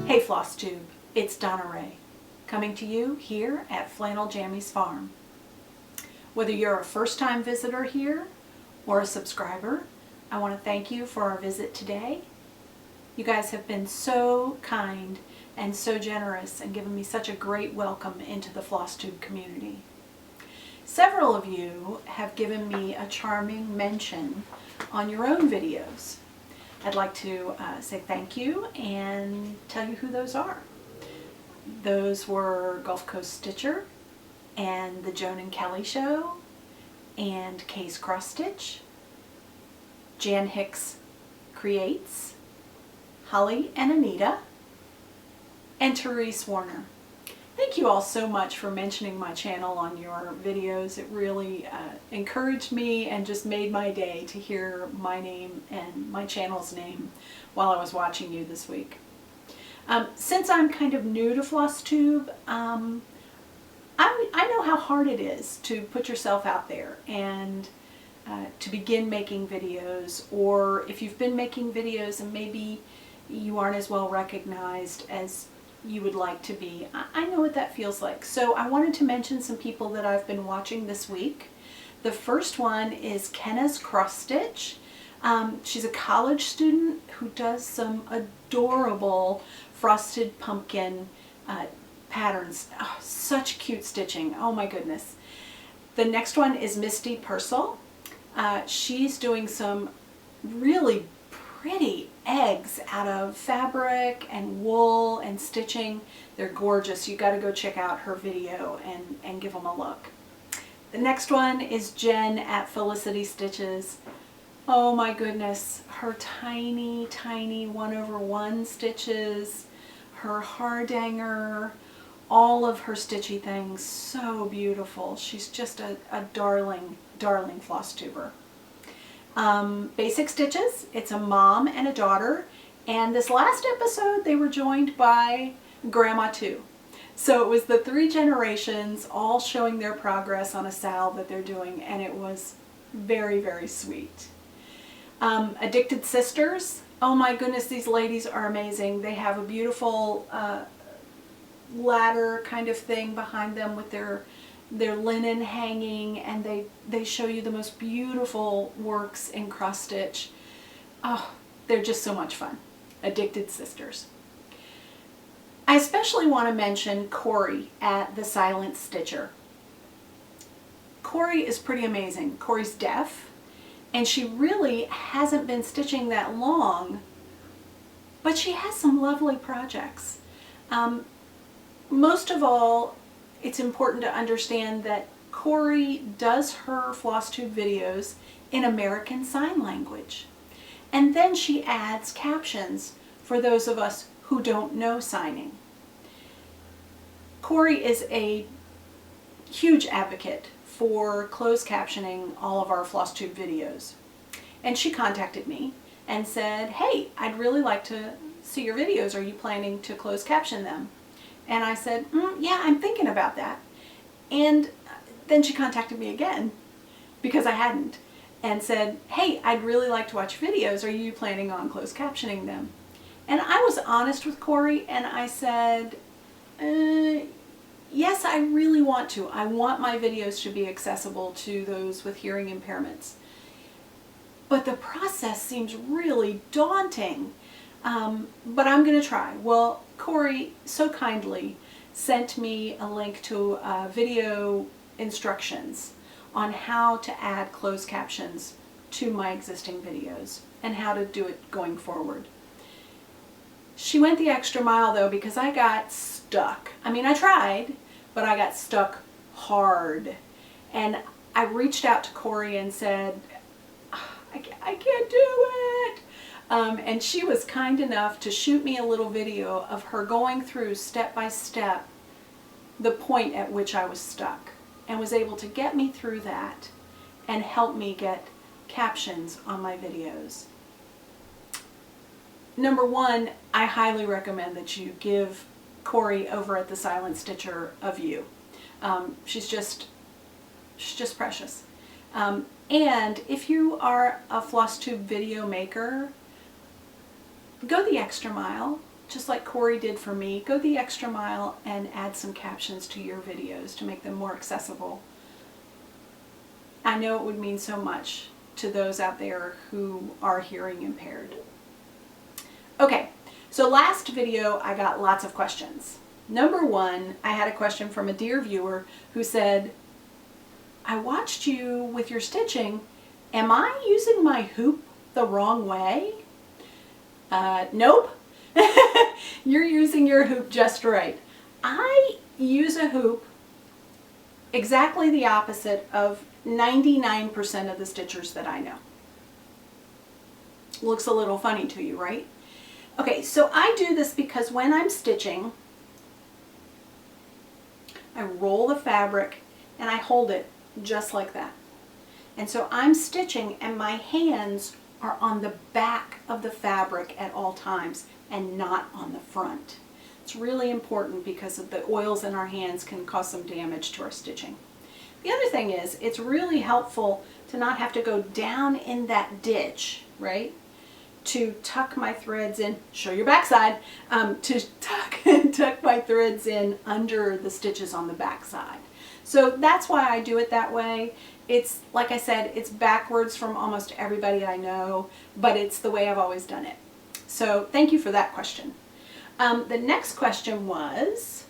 Hey FlossTube, it's Donna Ray, coming to you here at Flannel Jammy's Farm. Whether you're a first-time visitor here or a subscriber, I want to thank you for our visit today. You guys have been so kind and so generous and given me such a great welcome into the FlossTube community. Several of you have given me a charming mention on your own videos. I'd like to say thank you and tell you who those are. Those were Gulf Coast Stitcher and the Joan and Kelly Show and Kay's Cross Stitch, Jan Hicks Creates, Holly and Anita, and Therese Warner. Thank you all so much for mentioning my channel on your videos. It really encouraged me and just made my day to hear my name and my channel's name while I was watching you this week. Since I'm kind of new to FlossTube, I know how hard it is to put yourself out there and to begin making videos, or if you've been making videos and maybe you aren't as well recognized as you would like to be. I know what that feels like. So I wanted to mention some people that I've been watching this week. The first one is Kenna's Cross Stitch. She's a college student who does some adorable frosted pumpkin patterns. Oh, such cute stitching. Oh my goodness. The next one is Misty Purcell. She's doing some really pretty eggs out of fabric and wool and stitching. They're gorgeous. You got to go check out her video and give them a look. The next one is Jen at Felicity Stitches. Oh my goodness, her tiny 1/1 stitches, her hardanger, all of her stitchy things, so beautiful. She's just a darling floss tuber. Basic Stitches, it's a mom and a daughter, and this last episode they were joined by Grandma too. So it was the 3 generations all showing their progress on a salve that they're doing, and it was very, very sweet. Addicted Sisters, oh my goodness, these ladies are amazing. They have a beautiful ladder kind of thing behind them with their linen hanging, and they show you the most beautiful works in cross stitch. Oh, they're just so much fun. Addicted Sisters. I especially want to mention Corey at The Silent Stitcher. Corey is pretty amazing. Corey's deaf, and she really hasn't been stitching that long, but she has some lovely projects. Most of all, it's important to understand that Corey does her FlossTube videos in American Sign Language. And then she adds captions for those of us who don't know signing. Corey is a huge advocate for closed captioning all of our FlossTube videos. And she contacted me and said, hey, I'd really like to see your videos. Are you planning to close caption them? And I said, yeah, I'm thinking about that. And then she contacted me again, because I hadn't, and said, hey, I'd really like to watch videos. Are you planning on closed captioning them? And I was honest with Corey, and I said, yes, I really want to. I want my videos to be accessible to those with hearing impairments. But the process seems really daunting. But I'm going to try. Well, Corey so kindly sent me a link to video instructions on how to add closed captions to my existing videos and how to do it going forward. She went the extra mile though, because I got stuck. I mean, I tried, but I got stuck hard. And I reached out to Corey and said, I can't do it. And she was kind enough to shoot me a little video of her going through step by step the point at which I was stuck, and was able to get me through that and help me get captions on my videos. Number one, I highly recommend that you give Corey over at The Silent Stitcher a view. She's just precious. And if you are a FlossTube video maker, go the extra mile. just like Corey did for me, go the extra mile and add some captions to your videos to make them more accessible. I know it would mean so much to those out there who are hearing impaired. Okay, so last video I got lots of questions. Number one, I had a question from a dear viewer who said, I watched you with your stitching. Am I using my hoop the wrong way? Nope. You're using your hoop just right. I use a hoop exactly the opposite of 99% of the stitchers that I know. Looks a little funny to you, right? Okay, so I do this because when I'm stitching, I roll the fabric and I hold it just like that. And so I'm stitching and my hands are on the back of the fabric at all times and not on the front. It's really important because of the oils in our hands can cause some damage to our stitching. The other thing is, it's really helpful to not have to go down in that ditch, right? To tuck my threads in, show your backside, to tuck my threads in under the stitches on the backside. So that's why I do it that way. It's, like I said, it's backwards from almost everybody I know, but it's the way I've always done it. So thank you for that question. The next question was,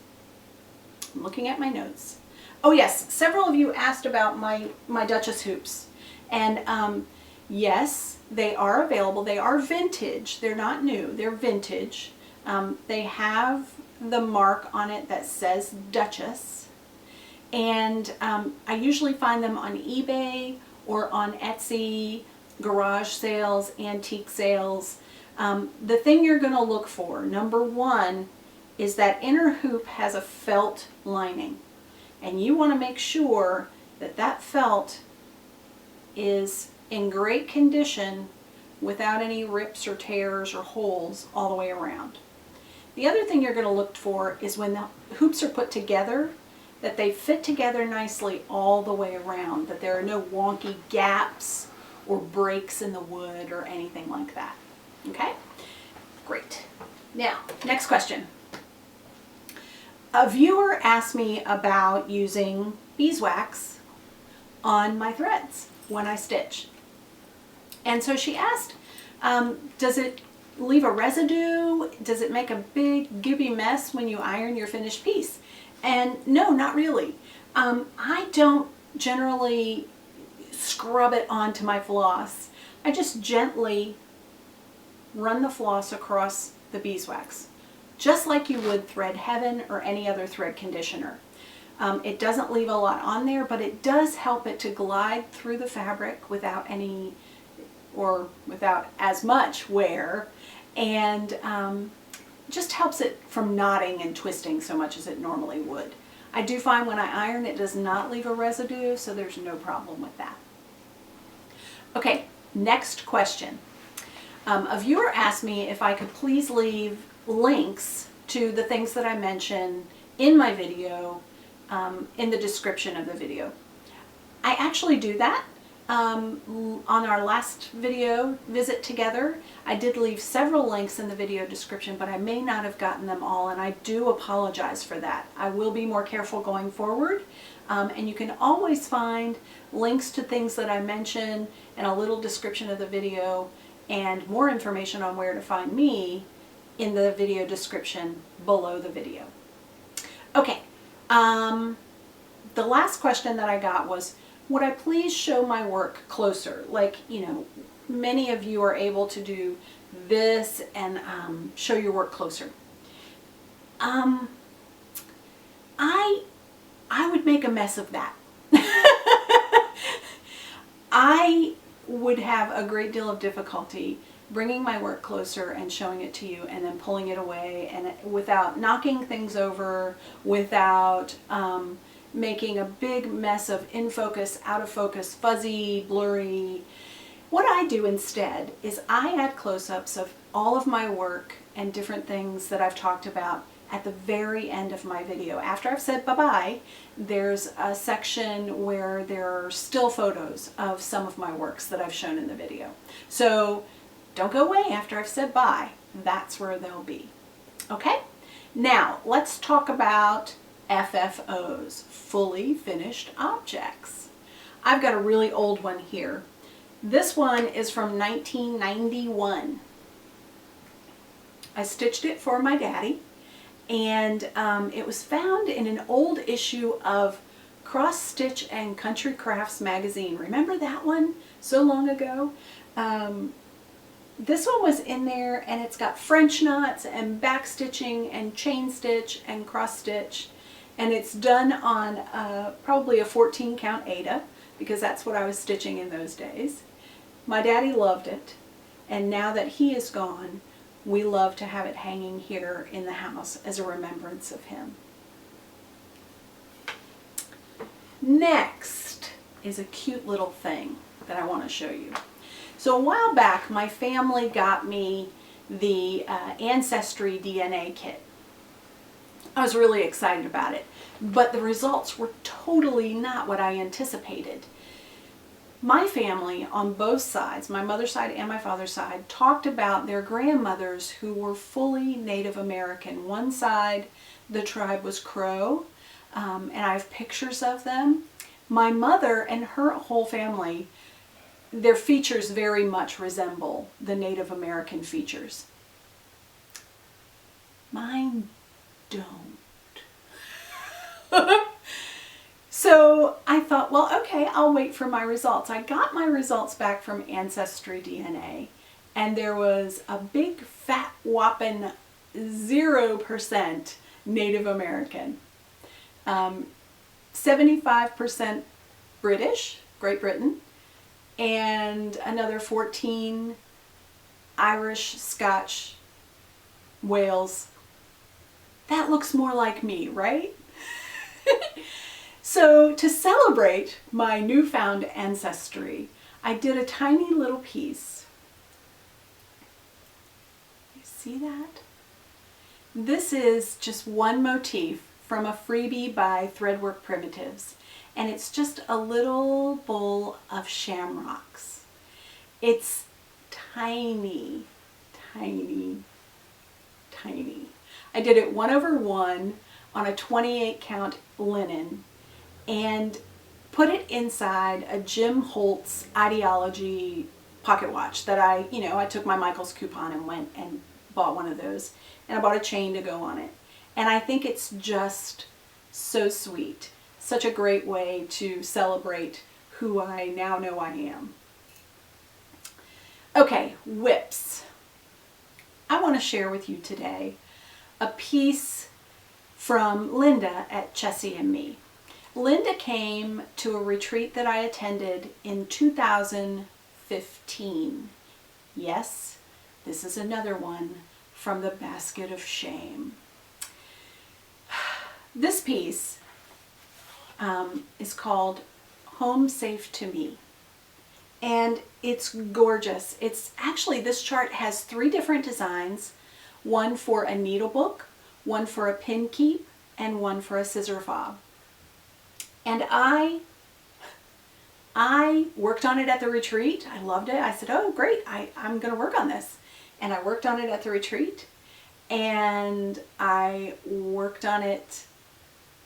I'm looking at my notes. Oh yes, several of you asked about my Duchess hoops. And yes, they are available. They are vintage. They're not new. They're vintage. They have the mark on it that says Duchess. And I usually find them on eBay or on Etsy, garage sales, antique sales. The thing you're going to look for, number one, is that inner hoop has a felt lining. And you want to make sure that that felt is in great condition without any rips or tears or holes all the way around. The other thing you're going to look for is when the hoops are put together, that they fit together nicely all the way around, that there are no wonky gaps or breaks in the wood or anything like that. Okay? Great. Now, next question. A viewer asked me about using beeswax on my threads when I stitch. And so she asked, does it leave a residue? Does it make a big gibby mess when you iron your finished piece? And no, not really. I don't generally scrub it onto my floss. I just gently run the floss across the beeswax, just like you would Thread Heaven or any other thread conditioner. It doesn't leave a lot on there, but it does help it to glide through the fabric without any, or without as much wear, and just helps it from knotting and twisting so much as it normally would. I do find when I iron it does not leave a residue, so there's no problem with that. Okay, next question. A viewer asked me if I could please leave links to the things that I mention in my video in the description of the video. I actually do that. On our last video visit together, I did leave several links in the video description, but I may not have gotten them all, and I do apologize for that. I will be more careful going forward, and you can always find links to things that I mention and a little description of the video and more information on where to find me in the video description below the video. Okay, the last question that I got was, would I please show my work closer? Like, you know, many of you are able to do this and show your work closer. I would make a mess of that. I would have a great deal of difficulty bringing my work closer and showing it to you and then pulling it away, and without knocking things over, without making a big mess of in focus, out of focus, fuzzy, blurry. What I do instead is I add close-ups of all of my work and different things that I've talked about at the very end of my video. After I've said bye-bye, there's a section where there are still photos of some of my works that I've shown in the video. So don't go away after I've said bye. That's where they'll be. Okay, now let's talk about FFOs, fully finished objects. I've got a really old one here. This one is from 1991. I stitched it for my daddy, and it was found in an old issue of Cross Stitch and Country Crafts magazine. Remember that one? So long ago. This one was in there, and it's got French knots and back stitching and chain stitch and cross stitch, and it's done on probably a 14 count Aida, because that's what I was stitching in those days. My daddy loved it, and now that he is gone, we love to have it hanging here in the house as a remembrance of him. Next is a cute little thing that I want to show you. So a while back, my family got me the Ancestry DNA Kit. I was really excited about it, but the results were totally not what I anticipated. My family on both sides, my mother's side and my father's side, talked about their grandmothers who were fully Native American. One side, the tribe was Crow, and I have pictures of them. My mother and her whole family, their features very much resemble the Native American features. Mine don't. So I thought, well, okay, I'll wait for my results. I got my results back from Ancestry DNA, and there was a big fat whopping 0% Native American. 75% British, Great Britain, and another 14 Irish, Scotch, Wales. That looks more like me, right? So to celebrate my newfound ancestry, I did a tiny little piece. You see that? This is just one motif from a freebie by Threadwork Primitives, and it's just a little bowl of shamrocks. It's tiny, tiny, tiny. I did it 1/1 on a 28 count linen and put it inside a Jim Holtz Ideology pocket watch that I took my Michaels coupon and went and bought one of those, and I bought a chain to go on it. And I think it's just so sweet. Such a great way to celebrate who I now know I am. Okay, whips. I want to share with you today a piece from Linda at Chessie and Me. Linda came to a retreat that I attended in 2015. Yes, this is another one from the basket of shame. This piece is called Home Safe to Me, and it's gorgeous. It's actually, this chart has 3 different designs, one for a needle book, one for a pin keep, and one for a scissor fob. And I worked on it at the retreat. I loved it. I said, oh great, I'm going to work on this. And I worked on it at the retreat, and I worked on it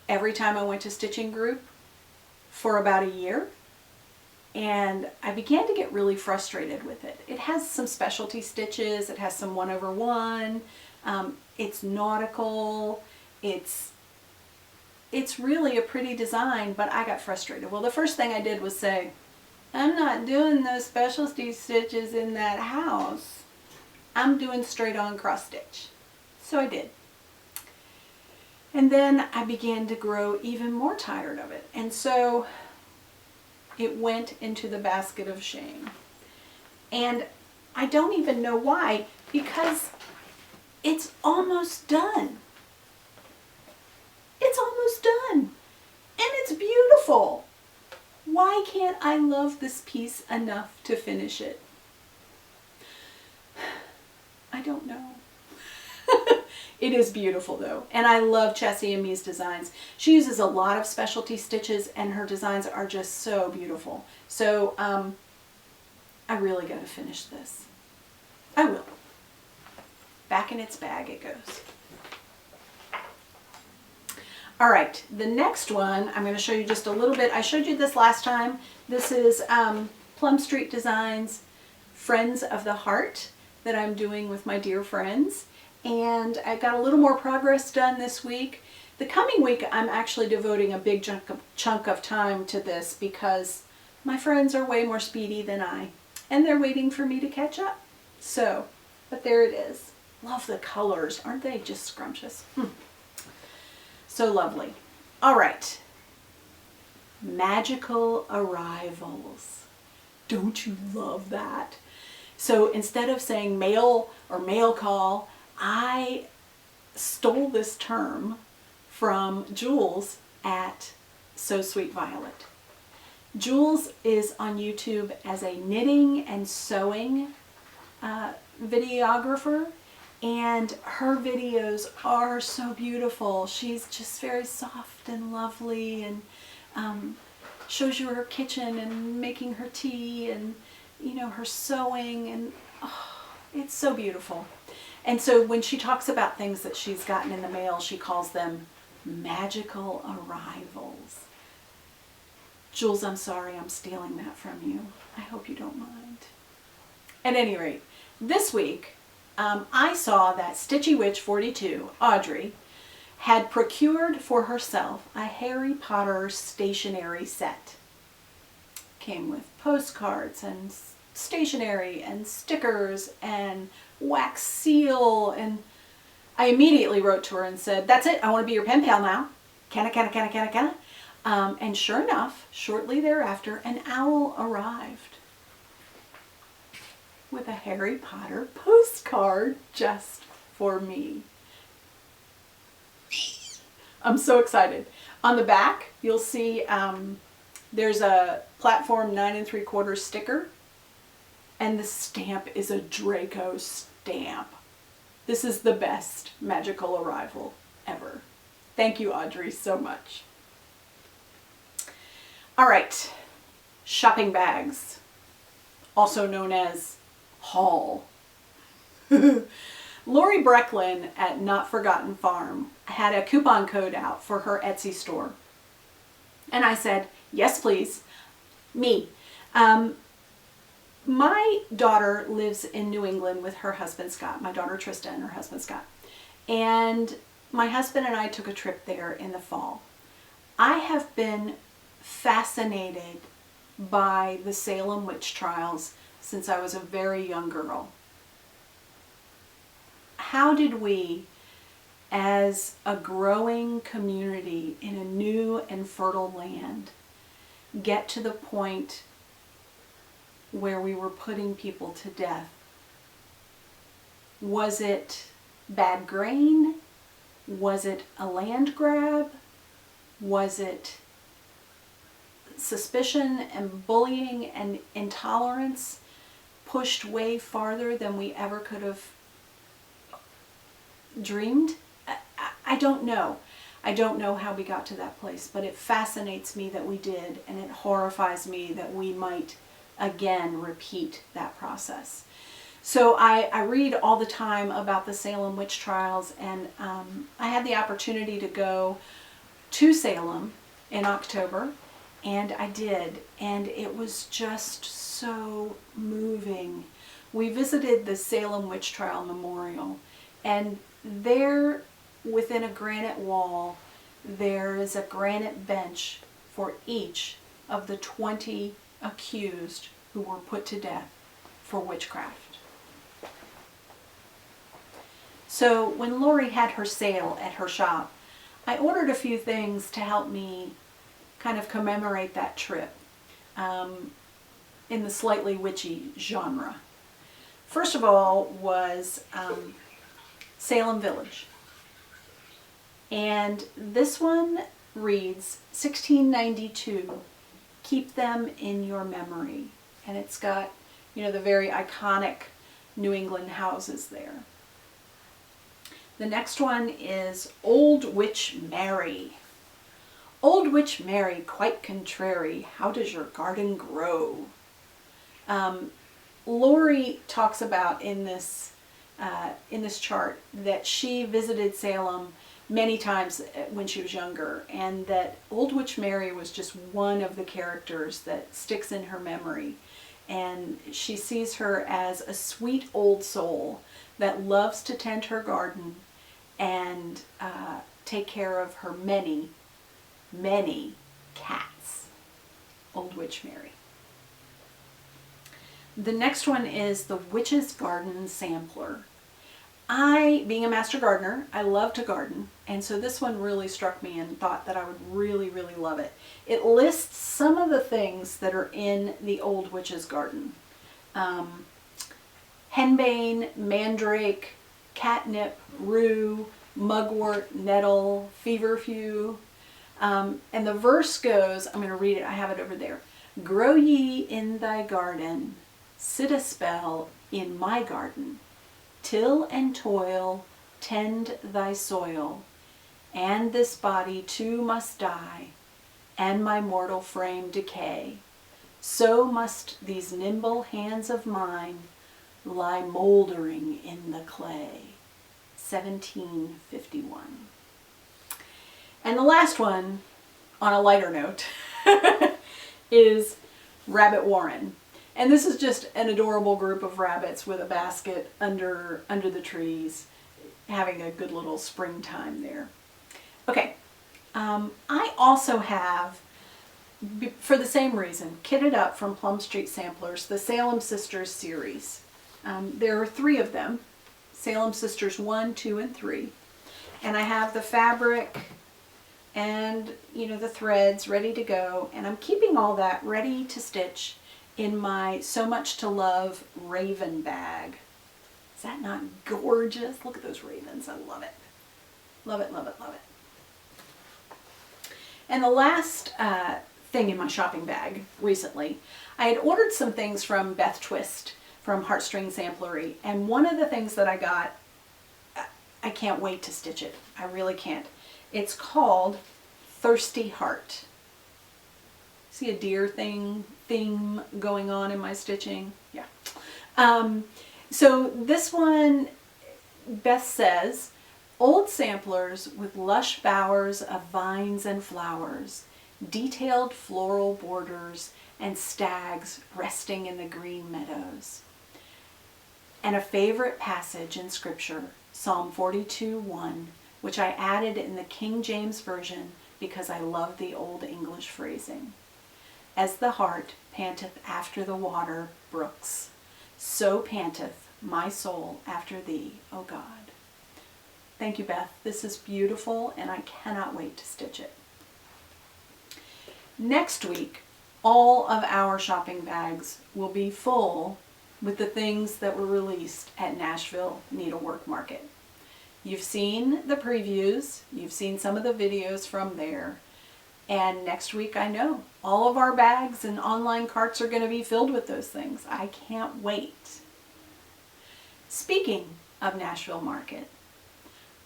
every time I went to stitching group for about a year, and I began to get really frustrated with it. It has some specialty stitches, it has some 1/1, it's nautical, it's really a pretty design, but I got frustrated. Well, the first thing I did was say, I'm not doing those specialty stitches in that house. I'm doing straight on cross stitch. So I did. And then I began to grow even more tired of it. And so it went into the basket of shame. And I don't even know why, because it's almost done. It's almost done. And it's beautiful. Why can't I love this piece enough to finish it? I don't know. It is beautiful though, and I love Chessie and Me's designs. She uses a lot of specialty stitches, and her designs are just so beautiful. So I really got to finish this. I will. Back in its bag it goes. All right, the next one, I'm going to show you just a little bit. I showed you this last time. This is Plum Street Designs Friends of the Heart that I'm doing with my dear friends. And I got a little more progress done this week. The coming week, I'm actually devoting a big chunk of time to this because my friends are way more speedy than I, and they're waiting for me to catch up. So, but there it is. Love the colors. Aren't they just scrumptious? So lovely. All right. Magical arrivals. Don't you love that? So instead of saying mail or mail call, I stole this term from Jules at So Sweet Violet. Jules is on YouTube as a knitting and sewing videographer, and her videos are so beautiful. She's just very soft and lovely, and shows you her kitchen and making her tea and, you know, her sewing, and oh, it's so beautiful. And so when she talks about things that she's gotten in the mail, she calls them magical arrivals. Jules, I'm sorry I'm stealing that from you. I hope you don't mind. At any rate, this week, I saw that Stitchy Witch 42, Audrey, had procured for herself a Harry Potter stationery set. Came with postcards and stationery and stickers and wax seal, and I immediately wrote to her and said, that's it, I want to be your pen pal now. Can I? And sure enough, shortly thereafter, an owl arrived with a Harry Potter postcard just for me. I'm so excited. On the back, you'll see there's a platform 9 3/4 sticker, and the stamp is a Draco stamp. This is the best magical arrival ever. Thank you, Audrey, so much. All right, shopping bags, also known as haul. Lori Brecklin at Not Forgotten Farm had a coupon code out for her Etsy store. And I said, yes, please. Me. My daughter lives in New England with her husband, Scott. My daughter, Trista, and her husband, Scott. And my husband and I took a trip there in the fall. I have been fascinated by the Salem witch trials since I was a very young girl. How did we, as a growing community in a new and fertile land, get to the point where we were putting people to death? Was it bad grain? Was it a land grab? Was it suspicion and bullying and intolerance pushed way farther than we ever could have dreamed? I don't know. I don't know how we got to that place, but it fascinates me that we did, and it horrifies me that we might again repeat that process. So I read all the time about the Salem witch trials, and I had the opportunity to go to Salem in October, and I did, and it was just so moving. We visited the Salem Witch Trial Memorial, and there within a granite wall there is a granite bench for each of the 20 accused who were put to death for witchcraft. So when Lori had her sale at her shop, I ordered a few things to help me kind of commemorate that trip in the slightly witchy genre. First of all was Salem Village. And this one reads 1692, keep them in your memory. And it's got, you know, the very iconic New England houses there. The next one is Old Witch Mary. Old Witch Mary, quite contrary, how does your garden grow? Lori talks about in this chart that she visited Salem many times when she was younger, and that Old Witch Mary was just one of the characters that sticks in her memory. And she sees her as a sweet old soul that loves to tend her garden and take care of her many, many cats. Old Witch Mary. The next one is the Witch's Garden Sampler. Being a master gardener, I love to garden, and so this one really struck me and thought that I would really, really love it. It lists some of the things that are in the Old Witch's Garden. Henbane, mandrake, catnip, rue, mugwort, nettle, feverfew. And the verse goes, I'm going to read it, I have it over there. Grow ye in thy garden, sit a spell in my garden. Till and toil, tend thy soil, and this body too must die, and my mortal frame decay. So must these nimble hands of mine lie mouldering in the clay. 1751. And the last one, on a lighter note, is Rabbit Warren. And this is just an adorable group of rabbits with a basket under the trees, having a good little springtime there. Okay, I also have, for the same reason, kitted up from Plum Street Samplers, the Salem Sisters series. There are 3 of them, Salem Sisters 1, 2, and 3. And I have the fabric and, the threads ready to go. And I'm keeping all that ready to stitch in my So Much to Love raven bag. Is that not gorgeous? Look at those ravens. I love it. Love it, love it, love it. And the last thing in my shopping bag recently, I had ordered some things from Beth Twist from Heartstring Samplery, and one of the things that I got, I can't wait to stitch it. I really can't. It's called Thirsty Heart. See a deer theme going on in my stitching? Yeah. So this one, Beth says, old samplers with lush bowers of vines and flowers, detailed floral borders, and stags resting in the green meadows. And a favorite passage in Scripture, Psalm 42:1, which I added in the King James Version because I love the Old English phrasing. As the hart panteth after the water brooks, so panteth my soul after thee, O God. Thank you, Beth. This is beautiful, and I cannot wait to stitch it. Next week, all of our shopping bags will be full with the things that were released at Nashville Needlework Market. You've seen the previews, you've seen some of the videos from there, and next week I know all of our bags and online carts are going to be filled with those things. I can't wait. Speaking of Nashville Market,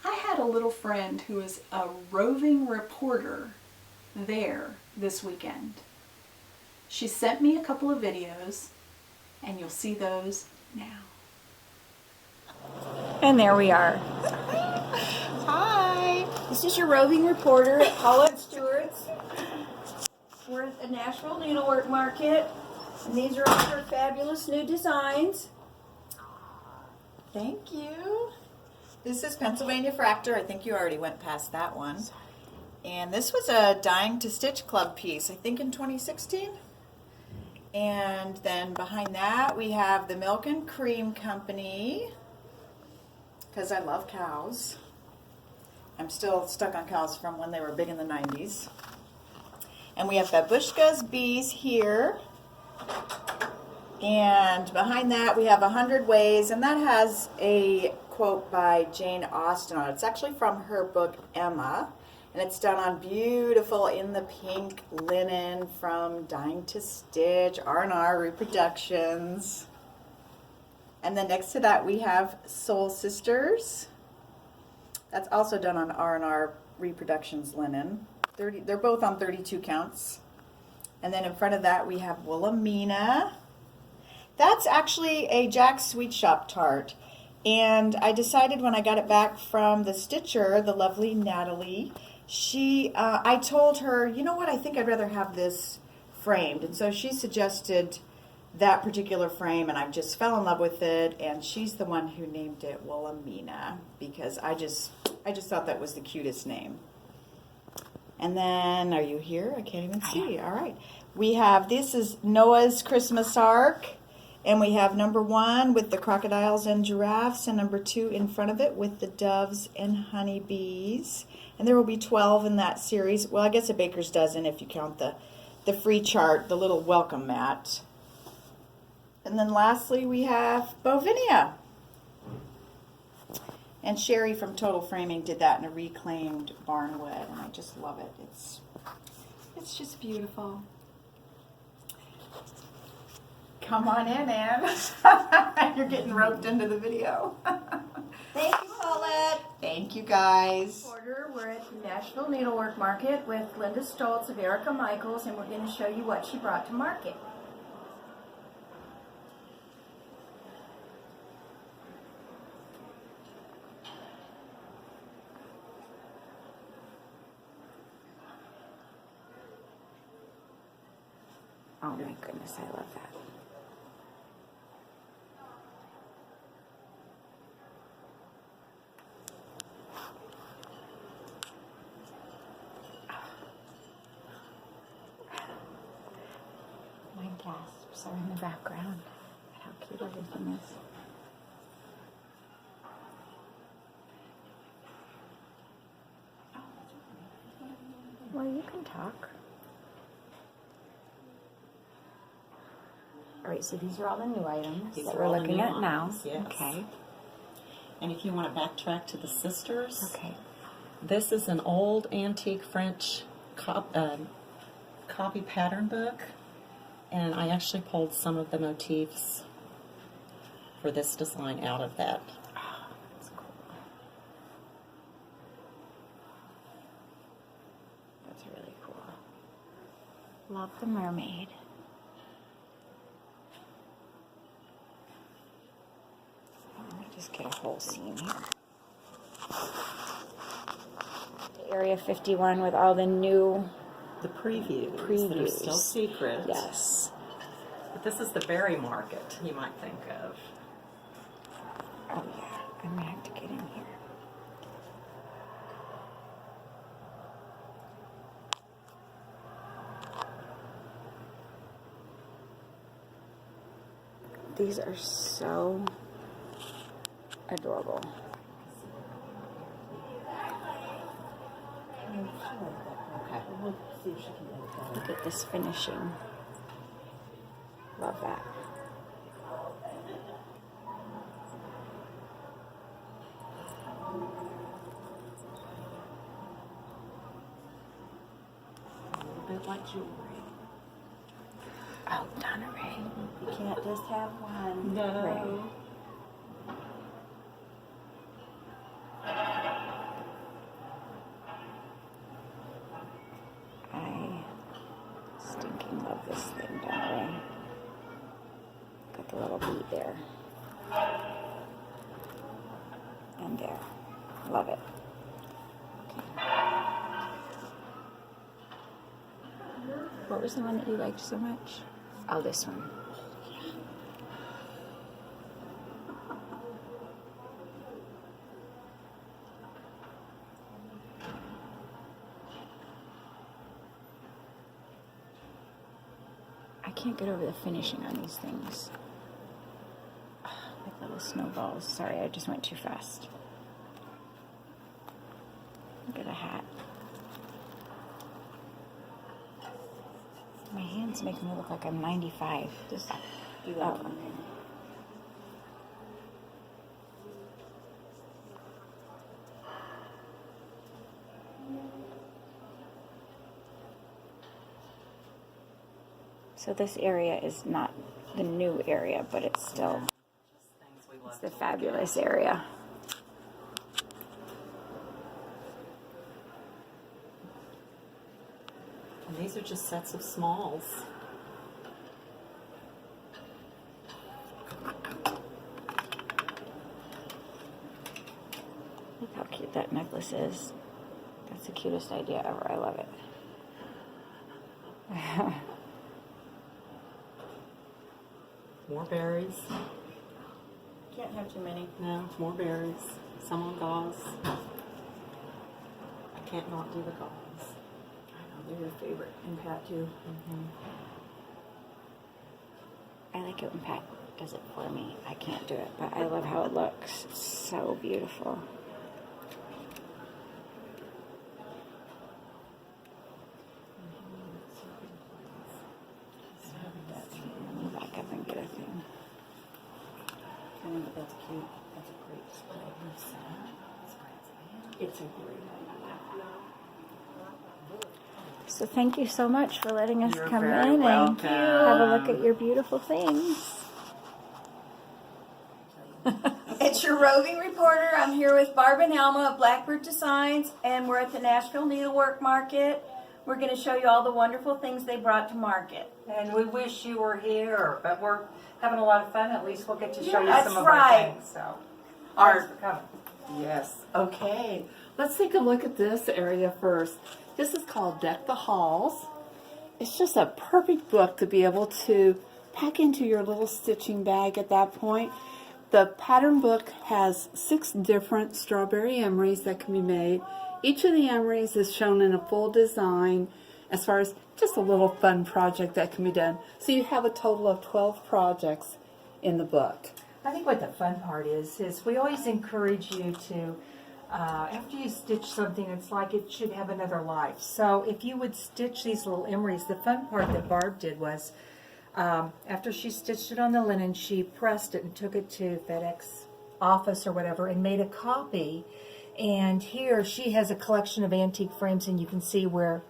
I had a little friend who is a roving reporter there this weekend. She sent me a couple of videos, and you'll see those now. And there we are. Hi, this is your roving reporter at Paula & Stewart's. We're at the Nashville Needlework Market, and these are all her fabulous new designs. Thank you. This is Pennsylvania Fractor. I think you already went past that one. And this was a Dying to Stitch Club piece, I think in 2016. And then behind that we have the Milk and Cream Company, because I love cows. I'm still stuck on cows from when they were big in the 90s. And we have Babushka's Bees here. And behind that we have 100 Ways, and that has a quote by Jane Austen on it. It's actually from her book Emma, and it's done on beautiful in the pink linen from Dying to Stitch, R&R Reproductions. And then next to that we have Soul Sisters. That's also done on R&R Reproductions linen. They're both on 32 counts. And then in front of that we have Wilhelmina. That's actually a Jack's Sweet Shop tart. And I decided when I got it back from the stitcher, the lovely Natalie, I told her, you know what, I think I'd rather have this framed. And so she suggested that particular frame, and I just fell in love with it. And she's the one who named it Wilhelmina, because I just thought that was the cutest name. And then, are you here? I can't even see. All right. We have, this is Noah's Christmas Ark. And we have number 1 with the crocodiles and giraffes, and number 2 in front of it with the doves and honeybees. And there will be 12 in that series. Well, I guess a baker's dozen if you count the free chart, the little welcome mat. And then lastly, we have Bovinia. And Sherry from Total Framing did that in a reclaimed barnwood, and I just love it. It's just beautiful. Come on in, Anne. You're getting roped into the video. Thank you, Paulette. Thank you, guys. We're at the National Needlework Market with Linda Stoltz of Erica Michaels, and we're going to show you what she brought to market. Oh my goodness, I love that. My gasps are in the background. How cute everything is. Well, you can talk. All right, so these are all the new items These that are we're all the looking new at now. items, yes. Okay. And if you want to backtrack to the sisters, Okay. this is an old antique French copy pattern book, and I actually pulled some of the motifs for this design out of that. Oh, that's cool. That's really cool. Love the mermaid. Let me just get a whole scene here. Area 51 with all the new The previews that are Previews. still secret. Yes. But this is the berry market, you might think of. Oh yeah, I'm gonna have to get in here. These are so adorable. Look at this finishing. Love that. A little bit like jewelry. Oh, Donna Ray. You can't just have one. No. I stinking love this thing, Donna Ray. Got the little bead there. And there. Love it. What was the one that you liked so much? Oh, this one. I can't get over the finishing on these things. Like little snowballs. Sorry, I just went too fast. Look at the hat. My hands make me look like I'm 95. Just do that Oh, one. okay. So this area is not the new area, but it's still Things we love it's the to look fabulous at. area. And these are just sets of smalls. how cute that necklace is. That's the cutest idea ever. I love it. More berries. Can't have too many. No, more berries. Some on gauze. I can't not do the gauze. I know, they're your favorite. And Pat, too. I like it when Pat does it for me. I can't do it, but I love how it looks. It's so beautiful. Let me back up and get a thing. I think that's cute. That's a great display. It's a great So thank you so much for letting us You're come very in welcome. and have a look at your beautiful things. It's your roving reporter. I'm here with Barb and Alma of Blackbird Designs, and we're at the Nashville Needlework Market. We're going to show you all the wonderful things they brought to market. And we wish you were here, but we're having a lot of fun. At least we'll get to show you That's some of right. our things. So, Our- thanks for coming. Yes. Okay. Let's take a look at this area first. This is called Deck the Halls. It's just a perfect book to be able to pack into your little stitching bag at that point. The pattern book has 6 different strawberry emeries that can be made. Each of the emeries is shown in a full design as far as just a little fun project that can be done. So you have a total of 12 projects in the book. I think what the fun part is we always encourage you to, after you stitch something, it's like it should have another life. So if you would stitch these little emeries, the fun part that Barb did was, after she stitched it on the linen, she pressed it and took it to FedEx office or whatever and made a copy. And here she has a collection of antique frames, and you can see where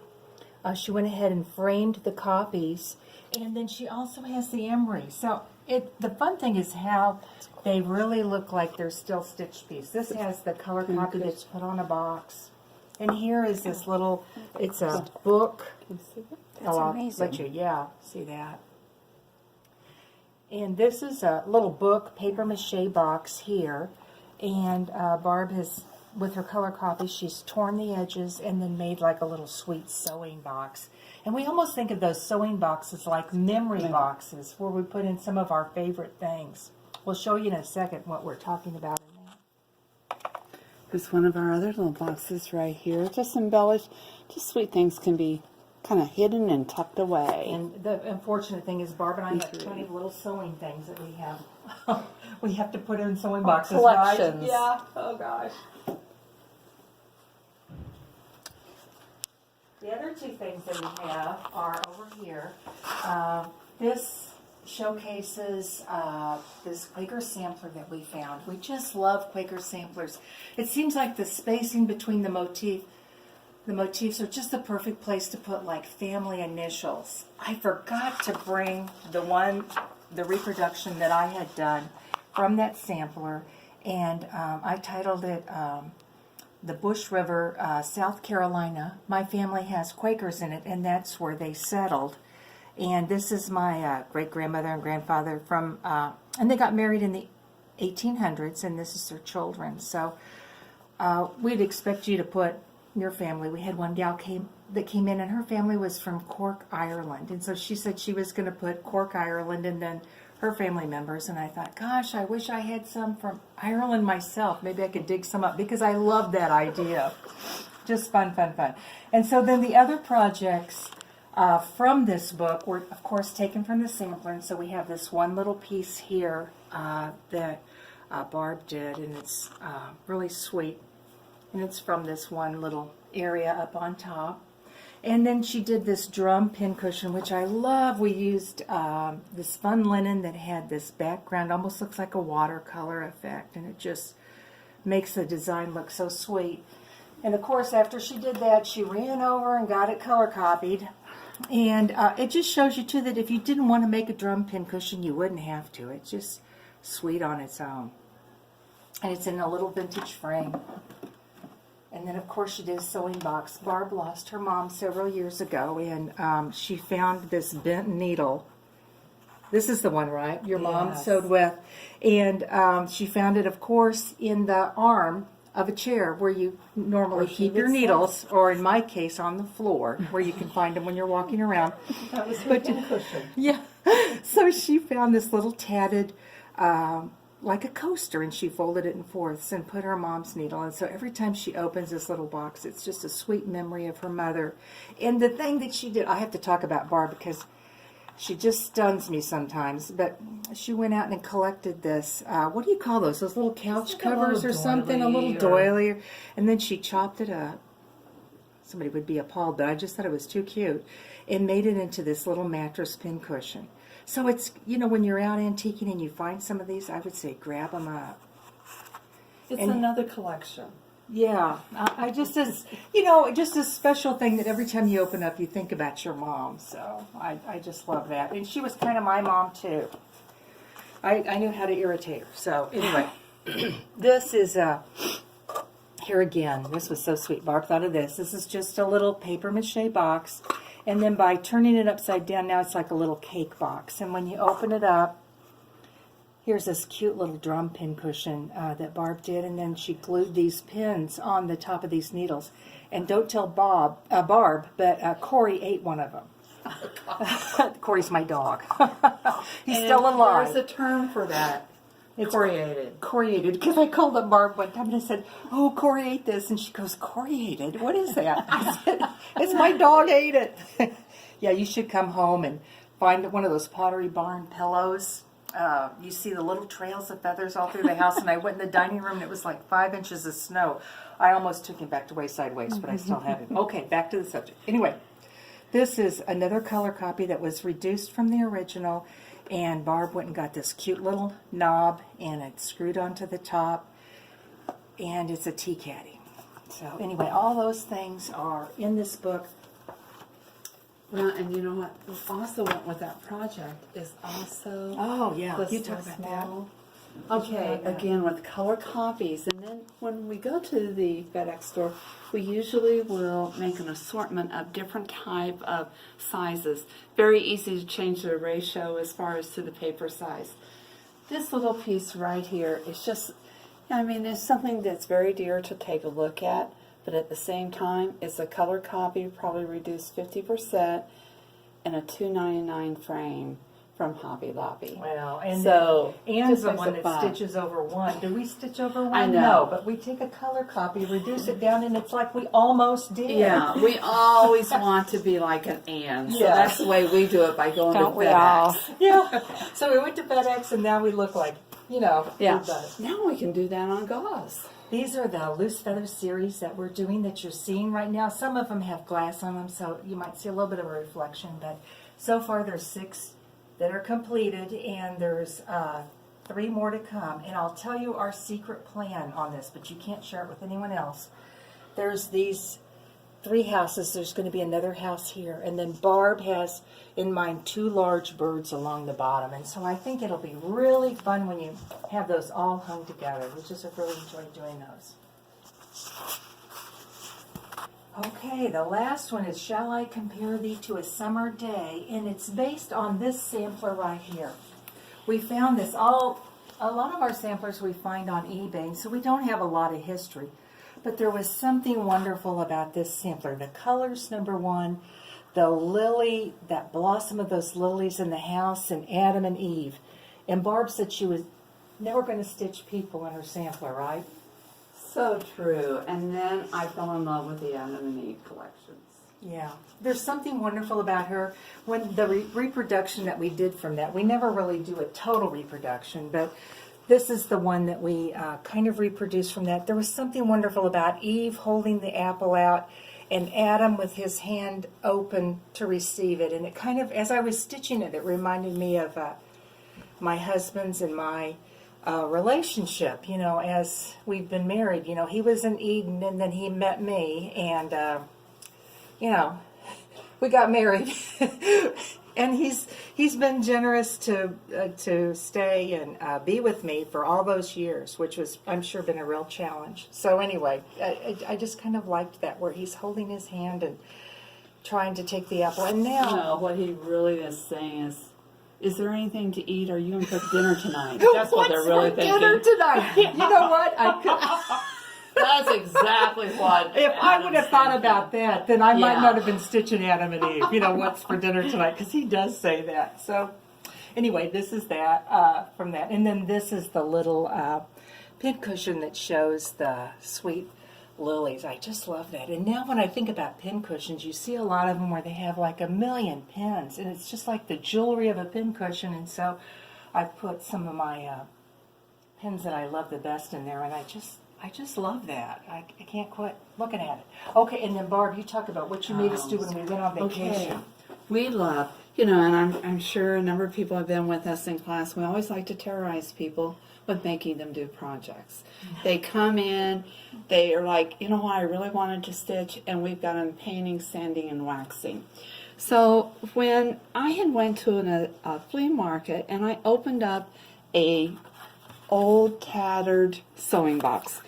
she went ahead and framed the copies. And then she also has the emery. So the fun thing is how they really look like they're still stitched piece. This has the color copy that's put on a box. And here is this little, it's a book. That's I'll amazing. let you, see that. And this is a little book, paper mache box here. And Barb has, with her color copy, she's torn the edges and then made like a little sweet sewing box. And we almost think of those sewing boxes like memory boxes where we put in some of our favorite things. We'll show you in a second what we're talking about in that. There's one of our other little boxes right here. Just embellished. Just sweet things can be kind of hidden and tucked away. And the unfortunate thing is Barb and I have plenty of little sewing things that we have. We have to put in sewing boxes, collections. right? Yeah. Oh gosh. The other 2 things that we have are over here. This showcases this Quaker sampler that we found. We just love Quaker samplers. It seems like the spacing between the motifs are just the perfect place to put like family initials. I forgot to bring the reproduction that I had done from that sampler, and I titled it the Bush River, South Carolina. My family has Quakers in it, and that's where they settled. And this is my great-grandmother and grandfather from, and they got married in the 1800s, and this is their children. So we'd expect you to put your family. We had one gal that came in, and her family was from Cork, Ireland. And so she said she was going to put Cork, Ireland, and then her family members. And I thought, gosh, I wish I had some from Ireland myself. Maybe I could dig some up, because I love that idea. Just fun, fun, fun. And so then the other projects from this book were, of course, taken from the sampler. And so we have this one little piece here that Barb did, and it's really sweet. And it's from this one little area up on top. And then she did this drum pincushion, which I love. We used this fun linen that had this background, almost looks like a watercolor effect, and it just makes the design look so sweet. And of course, after she did that, she ran over and got it color copied. And it just shows you, too, that if you didn't want to make a drum pincushion, you wouldn't have to. It's just sweet on its own. And it's in a little vintage frame. And then, of course, she did a sewing box. Barb lost her mom several years ago, and she found this bent needle. This is the one, right? Your mom sewed with. And she found it, of course, in the arm of a chair where you normally keep your needles, or in my case, on the floor, where you can find them when you're walking around. That was her cushion. Yeah. So she found this little tatted, like a coaster, and she folded it in fourths and put her mom's needle. And so every time she opens this little box, it's just a sweet memory of her mother. And the thing that she did, I have to talk about Barb because she just stuns me sometimes, but she went out and collected this, what do you call those? Those little couch covers or something? A little doily. And then she chopped it up. Somebody would be appalled, but I just thought it was too cute. And made it into this little mattress pincushion. So it's, you know, when you're out antiquing and you find some of these, I would say grab them up. It's And- another collection. Yeah, I just as you know, just a special thing that every time you open up, you think about your mom. So I just love that, and she was kind of my mom too. I knew how to irritate her. So anyway, this is here again. This was so sweet. Barb thought of this. This is just a little paper mache box, and then by turning it upside down, now it's like a little cake box. And when you open it up, here's this cute little drum pin cushion that Barb did, and then she glued these pins on the top of these needles. And don't tell Barb, but Corey ate one of them. Corey's my dog. He's still alive. There's a term for that. It's Coriated. Coriated, because I called up Barb one time and I said, "Oh, Corey ate this," and she goes, "Coriated? What is that?" I said, "It's my dog ate it." Yeah, you should come home and find one of those Pottery Barn pillows. You see the little trails of feathers all through the house, and I went in the dining room and it was like 5 inches of snow. I almost took him back to Wayside Waste, but I still have him. Okay, back to the subject. Anyway, this is another color copy that was reduced from the original, and Barb went and got this cute little knob, and it's screwed onto the top, and it's a tea caddy. So anyway, all those things are in this book. Well, and you know what also went with that project is also Oh, yeah, the you talk about that. small. Okay, again with color copies, and then when we go to the FedEx store, we usually will make an assortment of different type of sizes. Very easy to change the ratio as far as to the paper size. This little piece right here is just, I mean, it's something that's very dear to take a look at, but at the same time, it's a color copy, probably reduced 50%, and a $2.99 frame from Hobby Lobby. Well, and So, Anne's the just one makes that it fun. stitches over one. Do we stitch over one? I know. No, but we take a color copy, reduce it down, and it's like we almost did. Yeah, we always want to be like an Anne, so Yeah. that's the way we do it by going Don't to we FedEx. all? Yeah. So we went to FedEx, and now we look like, you know, Yeah, we've done it. now we can do that on gauze. These are the loose feather series that we're doing that you're seeing right now. Some of them have glass on them, so you might see a little bit of a reflection, but so far there's 6 that are completed, and there's 3 more to come. And I'll tell you our secret plan on this, but you can't share it with anyone else. There's these 3 houses. There's going to be another house here, and then Barb has in mind 2 large birds along the bottom. And so I think it'll be really fun when you have those all hung together. We just have really enjoyed doing those. Okay, the last one is Shall I Compare Thee to a Summer Day? And it's based on this sampler right here. We found this a lot of our samplers we find on eBay, so we don't have a lot of history. But there was something wonderful about this sampler. The colors, number one, the lily, that blossom of those lilies in the house, and Adam and Eve. And Barb said she was never going to stitch people in her sampler, right? So true. And then I fell in love with the Adam and Eve collections. Yeah, there's something wonderful about her. When the reproduction that we did from that, we never really do a total reproduction, but this is the one that we kind of reproduced from that. There was something wonderful about Eve holding the apple out and Adam with his hand open to receive it. And it kind of, as I was stitching it, it reminded me of my husband's and my relationship, you know, as we've been married. You know, he was in Eden and then he met me, and you know, we got married. And he's been generous to stay and be with me for all those years, which was, I'm sure, been a real challenge. So anyway, I just kind of liked that, where he's holding his hand and trying to take the apple. And now, No, what he really is saying is there anything to eat? Are you going to cook dinner tonight? Who That's what they're wants really for thinking. dinner tonight? You know what? I could. That's exactly what. If I would have thought about that, then I might Yeah. not have been stitching Adam and Eve. You know, what's for dinner tonight? Because he does say that. So, anyway, this is that from that, and then this is the little pincushion that shows the sweet lilies. I just love that. And now when I think about pincushions, you see a lot of them where they have like a million pins, and it's just like the jewelry of a pincushion. And so I put some of my pins that I love the best in there, and I just love that. I can't quit looking at it. Okay, and then Barb, you talk about what you made us do when we went on vacation. We love, and I'm sure a number of people have been with us in class. We always like to terrorize people with making them do projects. They come in, they are like, you know what, I really wanted to stitch, and we've got them painting, sanding, and waxing. So when I had went to a flea market and I opened up a old tattered sewing box,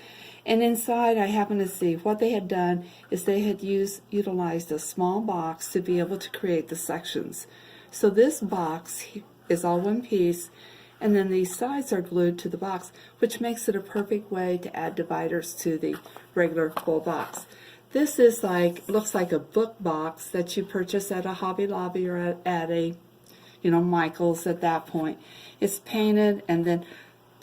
and inside I happened to see what they had done is they had utilized a small box to be able to create the sections. So this box is all one piece, and then these sides are glued to the box, which makes it a perfect way to add dividers to the regular full box. This is looks like a book box that you purchase at a Hobby Lobby or at a, Michael's at that point. It's painted, and then,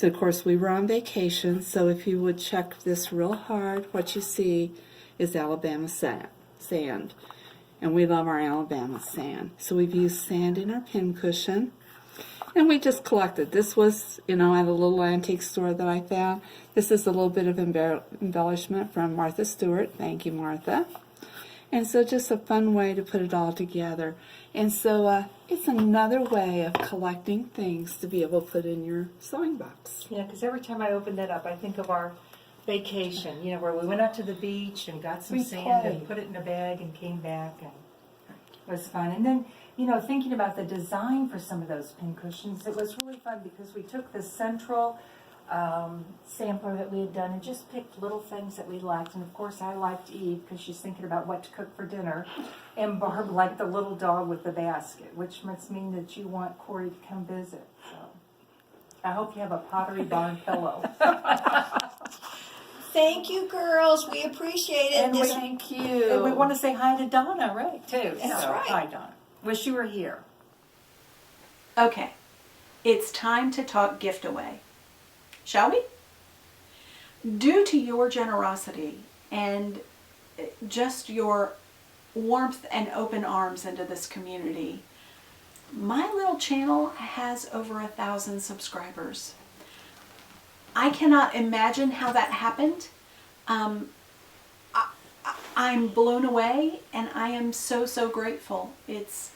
of course, we were on vacation, so if you would check this real hard, what you see is Alabama sand. And we love our Alabama sand. So we've used sand in our pincushion. And we just collected. This was, at a little antique store that I found. This is a little bit of embellishment from Martha Stewart. Thank you, Martha. And so just a fun way to put it all together. And so it's another way of collecting things to be able to put in your sewing box. Yeah, because every time I open that up, I think of our vacation, where we went out to the beach and got some sand and put it in a bag and came back, and it was fun. And then, thinking about the design for some of those pincushions, it was really fun because we took the central sampler that we had done and just picked little things that we liked. And of course, I liked Eve because she's thinking about what to cook for dinner, and Barb liked the little dog with the basket, which must mean that you want Corey to come visit. So I hope you have a Pottery Barn pillow. Thank you, girls. We appreciate it. Thank you. And we want to say hi to Donna, right, too. That's So, right. Hi, Donna. Wish you were here. Okay, it's time to talk gift away. Shall we? Due to your generosity and just your warmth and open arms into this community, my little channel has over 1,000 subscribers. I cannot imagine how that happened. I'm blown away, and I am so, so grateful. It's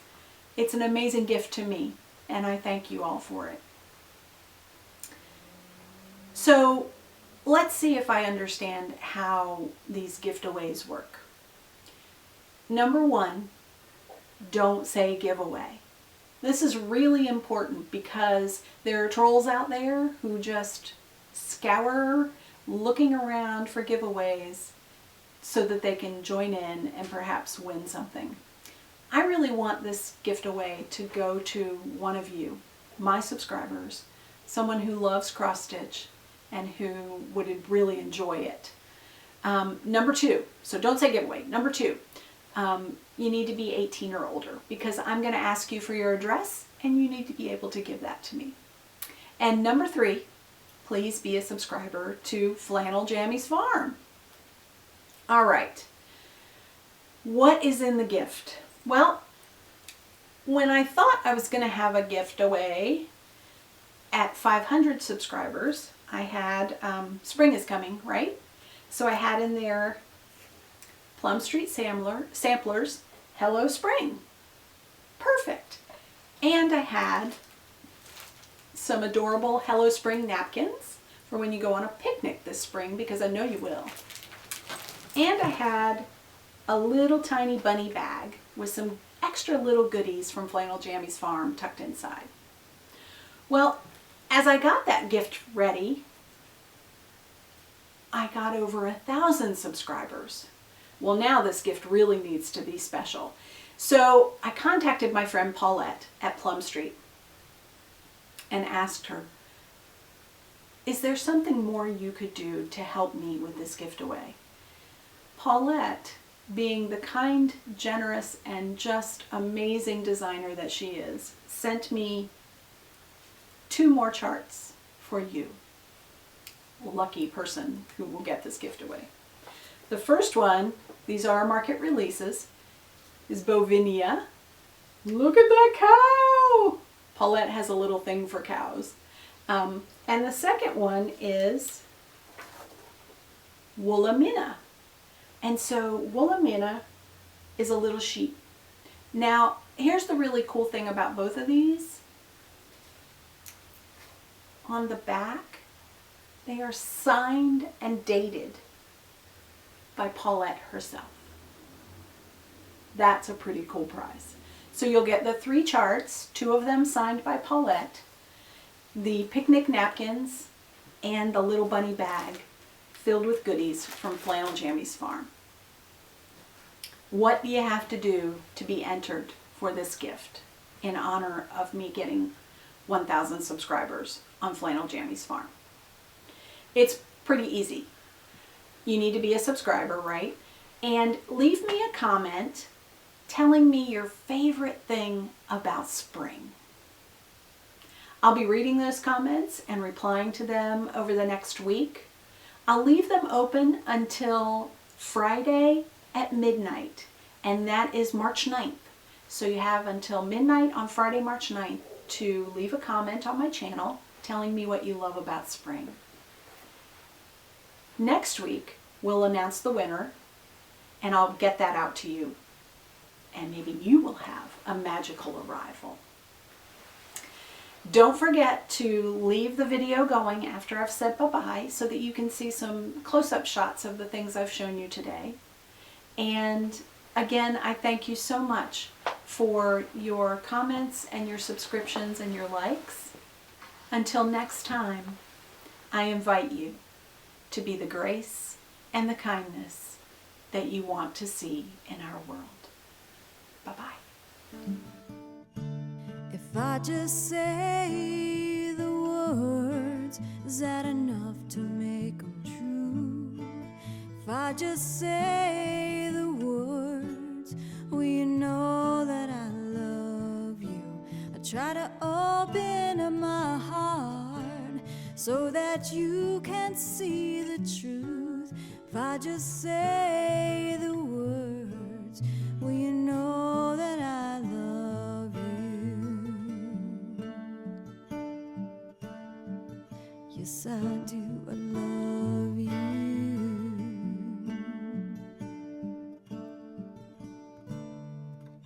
an amazing gift to me, and I thank you all for it. So let's see if I understand how these giveaways work. Number one, don't say giveaway. This is really important because there are trolls out there who just scour looking around for giveaways so that they can join in and perhaps win something. I really want this gift away to go to one of you, my subscribers, someone who loves cross stitch and who would really enjoy it. Number two, so don't say giveaway. Number two, you need to be 18 or older because I'm going to ask you for your address and you need to be able to give that to me. And number three, please be a subscriber to Flannel Jammy's Farm. All right. What is in the gift? Well, when I thought I was going to have a gift away at 500 subscribers, I had, spring is coming, right? So I had in there Plum Street Samplers, Hello Spring. Perfect. And I had some adorable Hello Spring napkins for when you go on a picnic this spring, because I know you will. And I had a little tiny bunny bag with some extra little goodies from Flannel Jammy's Farm tucked inside. Well, as I got that gift ready, I got over 1,000 subscribers. Well, now this gift really needs to be special. So I contacted my friend Paulette at Plum Street and asked her, is there something more you could do to help me with this gift away? Paulette, being the kind, generous, and just amazing designer that she is, sent me 2 more charts for you. Lucky person who will get this gift away. The first one, these are market releases, is Bovinia. Look at that cow! Paulette has a little thing for cows. And the second one is Woolamina. And so Woolamina is a little sheep. Now, here's the really cool thing about both of these. On the back, they are signed and dated by Paulette herself. That's a pretty cool prize. So you'll get the 3 charts, 2 of them signed by Paulette, the picnic napkins, and the little bunny bag filled with goodies from Flannel Jammy's farm. What do you have to do to be entered for this gift in honor of me getting 1,000 subscribers on Flannel Jammy's farm? It's pretty easy. You need to be a subscriber, right? And leave me a comment telling me your favorite thing about spring. I'll be reading those comments and replying to them over the next week. I'll leave them open until Friday at midnight, and that is March 9th. So you have until midnight on Friday, March 9th to leave a comment on my channel telling me what you love about spring. Next week, we'll announce the winner, and I'll get that out to you. And maybe you will have a magical arrival. Don't forget to leave the video going after I've said bye-bye so that you can see some close-up shots of the things I've shown you today. And again, I thank you so much for your comments and your subscriptions and your likes. Until next time, I invite you to be the grace and the kindness that you want to see in our world. Bye-bye. If I just say the words, is that enough to make them true? If I just say the words, well, you know that I love you. I try to open up my heart so that you can see the truth. If I just say the words, well, you know that I love you. Yes, I do. I love you.